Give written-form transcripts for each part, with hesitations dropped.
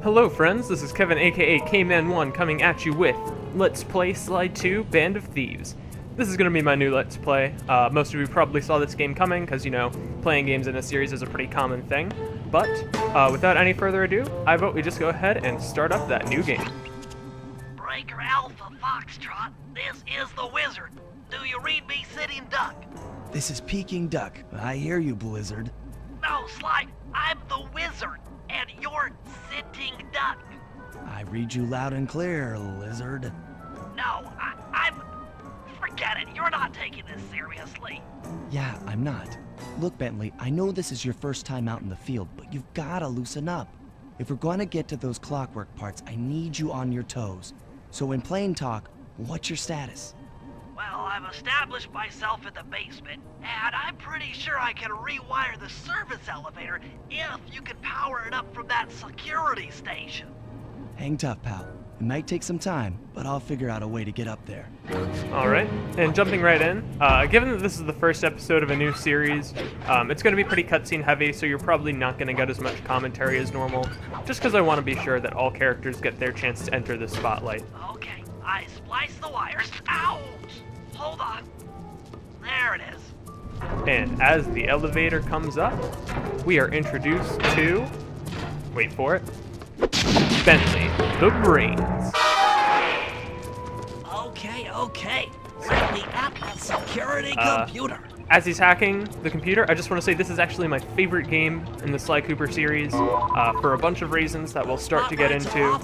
Hello friends, this is Kevin aka K-Man1 coming at you with Let's Play Slide 2 Band of Thieves. This is going to be my new Let's Play. Most of you probably saw this game coming because, you know, playing games in a series is a pretty common thing. But, without any further ado, I vote we just go ahead and start up that new game. Breaker Alpha Foxtrot, this is the Wizard. Do you read me, Sitting Duck? This is Peking Duck. I hear you, Blizzard. No, Slide, I'm the Wizard, and you're Sitting Duck. I read you loud and clear, Lizard. No, I'm... Forget it, you're not taking this seriously. Yeah, I'm not. Look, Bentley, I know this is your first time out in the field, but you've gotta loosen up. If we're gonna get to those clockwork parts, I need you on your toes. So in plain talk, what's your status? Well, I've established myself in the basement, and I'm pretty sure I can rewire the service elevator if you can power it up from that security station. Hang tough, pal. It might take some time, but I'll figure out a way to get up there. Alright, and jumping right in, given that this is the first episode of a new series, it's going to be pretty cutscene heavy, so you're probably not going to get as much commentary as normal, just because I want to be sure that all characters get their chance to enter the spotlight. Okay, I spliced the wires. Ouch! Hold on. There it is. And as the elevator comes up, we are introduced to... wait for it. Bentley, the Brains. Okay. Let me at the security computer. As he's hacking the computer, I just want to say this is actually my favorite game in the Sly Cooper series for a bunch of reasons that we'll start to get into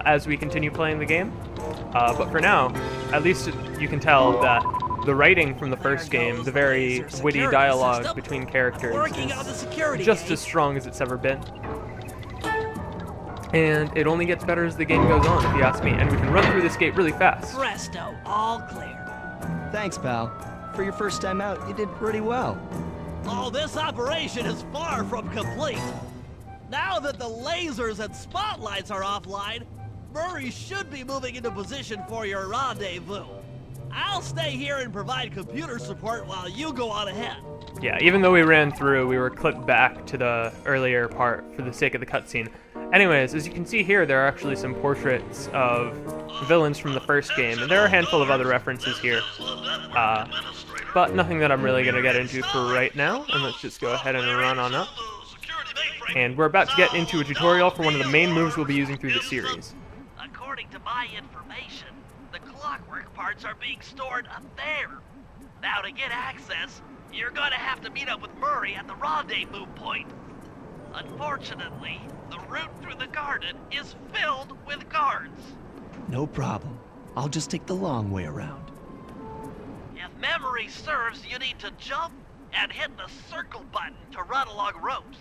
as we continue playing the game. But for now, at least you can tell that the writing from the first game, the very witty dialogue between characters, is just as strong as it's ever been. And it only gets better as the game goes on, if you ask me, and we can run through this gate really fast. Presto, all clear. Thanks, pal. For your first time out, you did pretty well. Oh, this operation is far from complete. Now that the lasers and spotlights are offline, Murray should be moving into position for your rendezvous. I'll stay here and provide computer support while you go on ahead. Yeah, even though we ran through, we were clipped back to the earlier part for the sake of the cutscene. Anyways, as you can see here, there are actually some portraits of villains from the first game, and there are a handful of other references here. But nothing that I'm really going to get into for right now, and let's just go ahead and run on up. And we're about to get into a tutorial for one of the main moves we'll be using through the series. According to my information, the clockwork parts are being stored up there. Now to get access, you're gonna have to meet up with Murray at the rendezvous point. Unfortunately, the route through the garden is filled with guards. No problem. I'll just take the long way around. If memory serves, you need to jump and hit the circle button to run along ropes.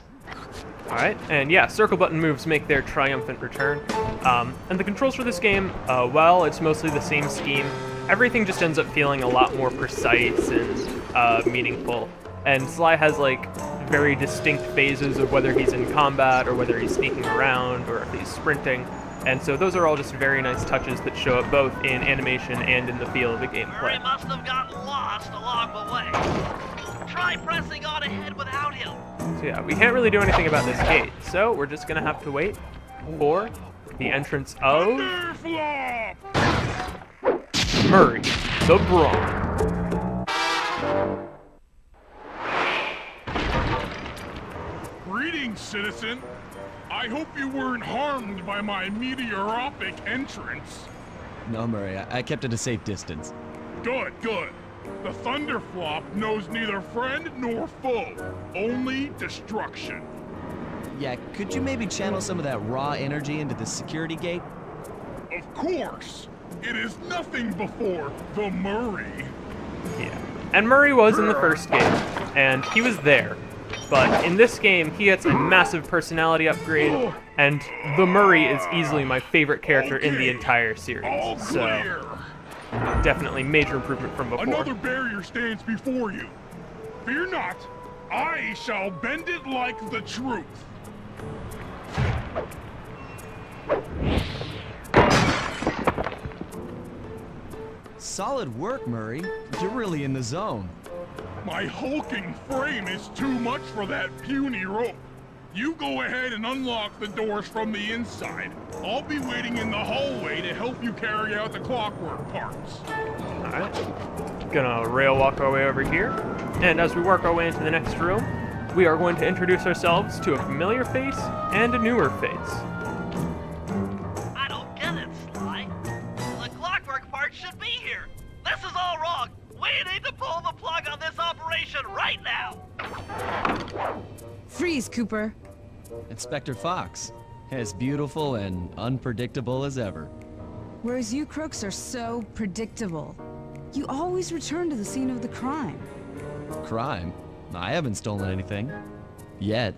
Alright, and yeah, circle button moves make their triumphant return. And the controls for this game, well, it's mostly the same scheme. Everything just ends up feeling a lot more precise and meaningful. And Sly has, like, very distinct phases of whether he's in combat or whether he's sneaking around or if he's sprinting. And so those are all just very nice touches that show up both in animation and in the feel of the Murray gameplay. must have gotten lost along the way. Try pressing on ahead without him. So yeah, we can't really do anything about this gate, so we're just gonna have to wait for the entrance of Murray, the Brawn. Greetings, citizen. I hope you weren't harmed by my meteoropic entrance. No, Murray, I kept at a safe distance. Good. The Thunderflop knows neither friend nor foe, only destruction. Yeah, could you maybe channel some of that raw energy into the security gate? Of course! It is nothing before the Murray. Yeah. And Murray was in the first game, and he was there. But in this game, he gets a massive personality upgrade, and the Murray is easily my favorite character in the entire All series. So, clear! definitely major improvement from before. Another barrier stands before you. Fear not, I shall bend it like the truth. Solid work, Murray. You're really in the zone. My hulking frame is too much for that puny rope. You go ahead and unlock the doors from the inside. I'll be waiting in the hallway to help you carry out the clockwork parts. Alright. Gonna rail walk our way over here. And as we work our way into the next room, we are going to introduce ourselves to a familiar face and a newer face. I don't get it, Sly. The clockwork part should be here. This is all wrong. We need to pull the plug on this operation right now. Freeze, Cooper. Inspector Fox. As beautiful and unpredictable as ever. Whereas you crooks are so predictable. You always return to the scene of the crime. Crime? I haven't stolen anything. Yet.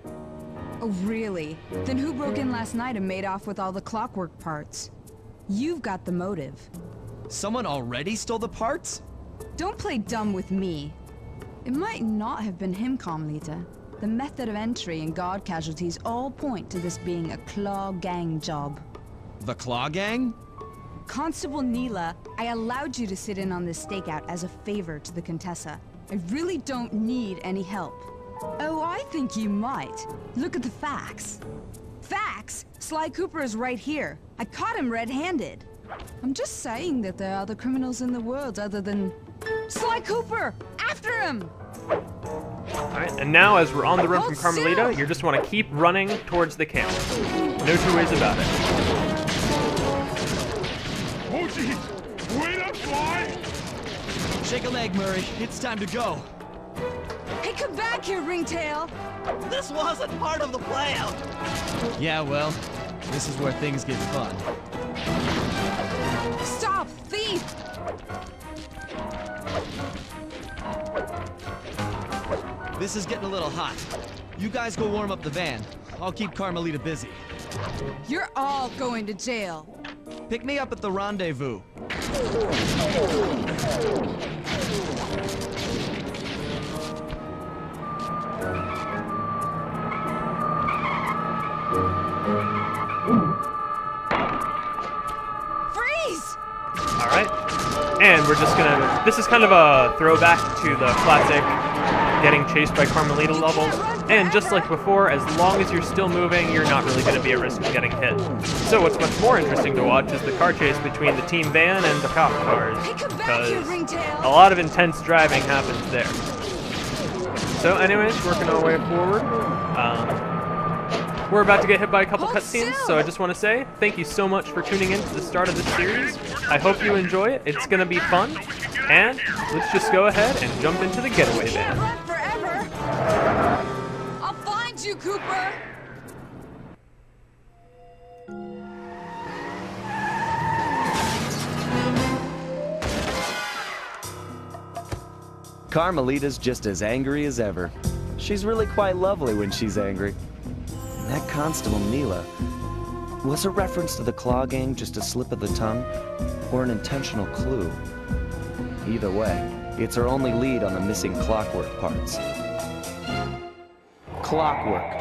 Oh, really? Then who broke in last night and made off with all the clockwork parts? You've got the motive. Someone already stole the parts? Don't play dumb with me. It might not have been him, Carmelita. The method of entry and guard casualties all point to this being a Claw Gang job. The Claw Gang? Constable Neela, I allowed you to sit in on this stakeout as a favor to the Contessa. I really don't need any help. Oh, I think you might. Look at the facts. Facts? Sly Cooper is right here. I caught him red-handed. I'm just saying that there are other criminals in the world other than... Sly Cooper! After him! Alright, and now as we're on the run from Hold Carmelita, still. you just want to keep running towards the camera. No two ways about it. Oh jeez! Wait up, Sly! Shake a leg, Murray. It's time to go. Hey, come back here, Ringtail! This wasn't part of the plan. Yeah, well, this is where things get fun. Stop, thief! This is getting a little hot. You guys go warm up the van. I'll keep Carmelita busy. You're all going to jail. Pick me up at the rendezvous. Freeze! Alright. And we're just gonna... This is kind of a throwback to the classic getting chased by Carmelita levels. And just like before, as long as you're still moving, you're not really going to be at risk of getting hit. So what's much more interesting to watch is the car chase between the team van and the cop cars. Hey, come back here, Because Ringtail! a lot of intense driving happens there. So anyways, working our way forward. We're about to get hit by a couple Hold cutscenes, still. so I just want to say thank you so much for tuning in to the start of this series. I hope you enjoy it. It's going to be fun. And let's just go ahead and jump into the getaway Can't van. run forever! I'll find you, Cooper! Carmelita's just as angry as ever. She's really quite lovely when she's angry. And that Constable Neela, was a reference to the Claw Gang just a slip of the tongue, or an intentional clue? Either way, it's our only lead on the missing clockwork parts. Clockwork.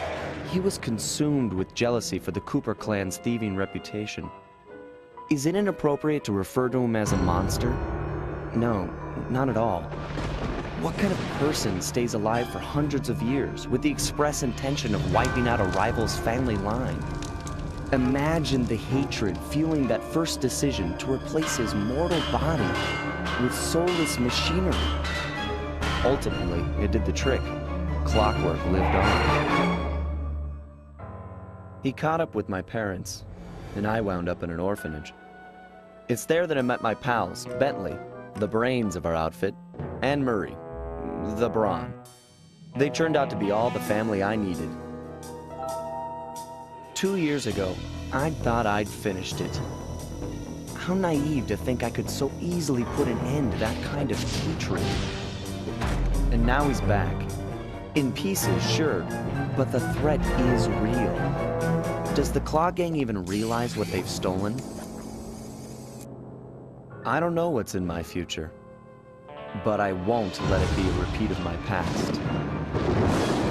He was consumed with jealousy for the Cooper clan's thieving reputation. Is it inappropriate to refer to him as a monster? No, not at all. What kind of person stays alive for hundreds of years with the express intention of wiping out a rival's family line? Imagine the hatred fueling that first decision to replace his mortal body with soulless machinery. Ultimately, it did the trick. Clockwork lived on. He caught up with my parents, and I wound up in an orphanage. It's there that I met my pals, Bentley, the brains of our outfit, and Murray, the brawn. They turned out to be all the family I needed. 2 years ago, I thought I'd finished it. How naive to think I could so easily put an end to that kind of hatred. And now he's back. In pieces, sure, but the threat is real. Does the Claw Gang even realize what they've stolen? I don't know what's in my future, but I won't let it be a repeat of my past.